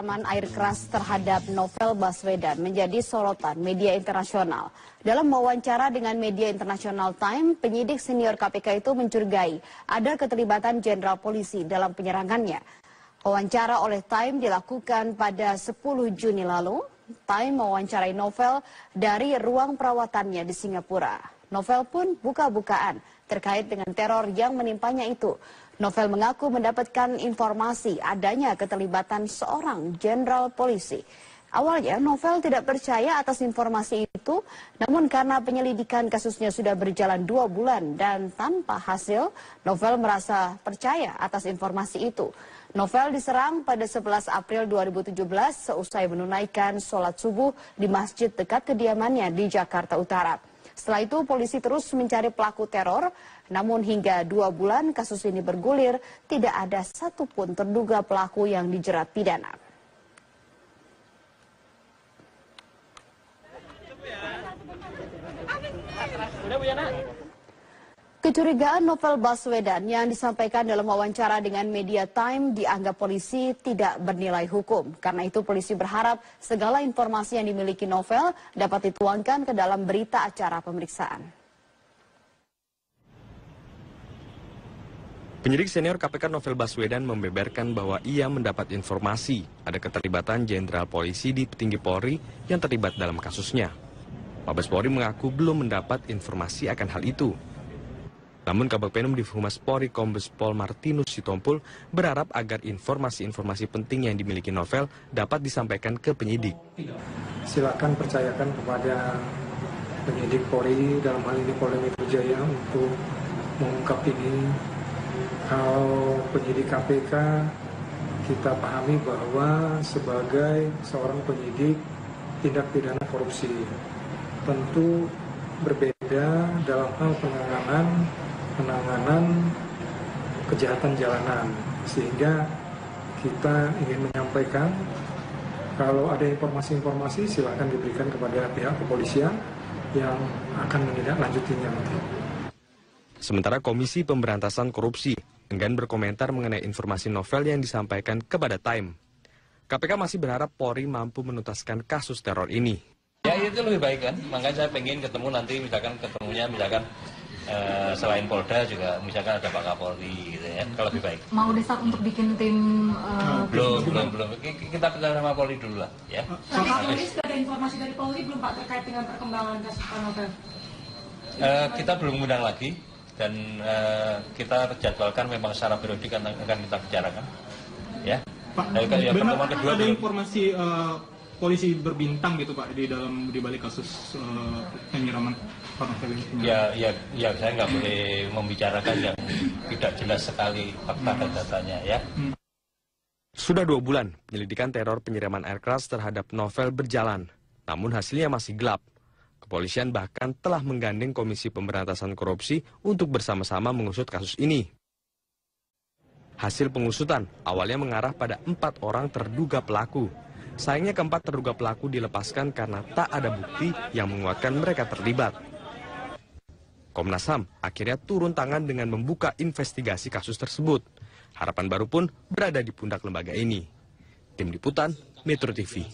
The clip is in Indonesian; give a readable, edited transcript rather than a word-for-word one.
penyiraman air keras terhadap Novel Baswedan menjadi sorotan media internasional. Dalam wawancara dengan media internasional Time, penyidik senior KPK itu mencurigai ada keterlibatan jenderal polisi dalam penyerangannya. Wawancara oleh Time dilakukan pada 10 Juni lalu. Time mewawancarai Novel dari ruang perawatannya di Singapura. Novel pun buka-bukaan terkait dengan teror yang menimpanya itu. Novel mengaku mendapatkan informasi adanya keterlibatan seorang jenderal polisi. Awalnya Novel tidak percaya atas informasi itu, namun karena penyelidikan kasusnya sudah berjalan 2 bulan dan tanpa hasil, Novel merasa percaya atas informasi itu. Novel diserang pada 11 April 2017 seusai menunaikan sholat subuh di masjid dekat kediamannya di Jakarta Utara. Setelah itu polisi terus mencari pelaku teror, namun hingga 2 bulan kasus ini bergulir, tidak ada satupun terduga pelaku yang dijerat pidana. Kecurigaan Novel Baswedan yang disampaikan dalam wawancara dengan media Time dianggap polisi tidak bernilai hukum. Karena itu polisi berharap segala informasi yang dimiliki Novel dapat dituangkan ke dalam berita acara pemeriksaan. Penyidik senior KPK Novel Baswedan membeberkan bahwa ia mendapat informasi ada keterlibatan jenderal polisi di petinggi Polri yang terlibat dalam kasusnya. Mabes Polri mengaku belum mendapat informasi akan hal itu. Namun Kabag Penum Divhumas Polri Kombes Pol Martinus Sitompul berharap agar informasi-informasi penting yang dimiliki Novel dapat disampaikan ke penyidik. Silakan percayakan kepada penyidik Polri, dalam hal ini Polda Metro Jaya, untuk mengungkap ini. Kalau penyidik KPK, kita pahami bahwa sebagai seorang penyidik tindak pidana korupsi, tentu berbeda dalam hal penanganan kejahatan jalanan, sehingga kita ingin menyampaikan kalau ada informasi-informasi silakan diberikan kepada pihak kepolisian yang akan menindaklanjutinya nanti. Sementara Komisi Pemberantasan Korupsi enggan berkomentar mengenai informasi Novel yang disampaikan kepada Time. KPK masih berharap Polri mampu menuntaskan kasus teror ini. Ya itu lebih baik kan, makanya saya pengen ketemu nanti misalkan selain Polda juga misalkan ada Pak Kapolri gitu ya, kalau lebih baik. Mau desak untuk bikin tim? Belum. Kita bicara sama Polri dulu lah ya. Pak Kapolri sudah ada informasi dari Polri belum Pak terkait dengan perkembangan kasus Pak Novel? Kita belum undang lagi dan kita jadwalkan memang secara periodik akan kita bicarakan ya. Pak, benar ada informasi polisi berbintang gitu Pak di balik kasus penyiraman Pak Novel ini? Ya saya nggak boleh membicarakan yang tidak jelas sekali fakta dan datanya ya. Sudah 2 bulan penyelidikan teror penyiraman air keras terhadap Novel berjalan, namun hasilnya masih gelap. Kepolisian bahkan telah menggandeng Komisi Pemberantasan Korupsi untuk bersama-sama mengusut kasus ini. Hasil pengusutan awalnya mengarah pada 4 orang terduga pelaku. Sayangnya keempat terduga pelaku dilepaskan karena tak ada bukti yang menguatkan mereka terlibat. Komnas HAM akhirnya turun tangan dengan membuka investigasi kasus tersebut. Harapan baru pun berada di pundak lembaga ini. Tim Liputan, Metro TV.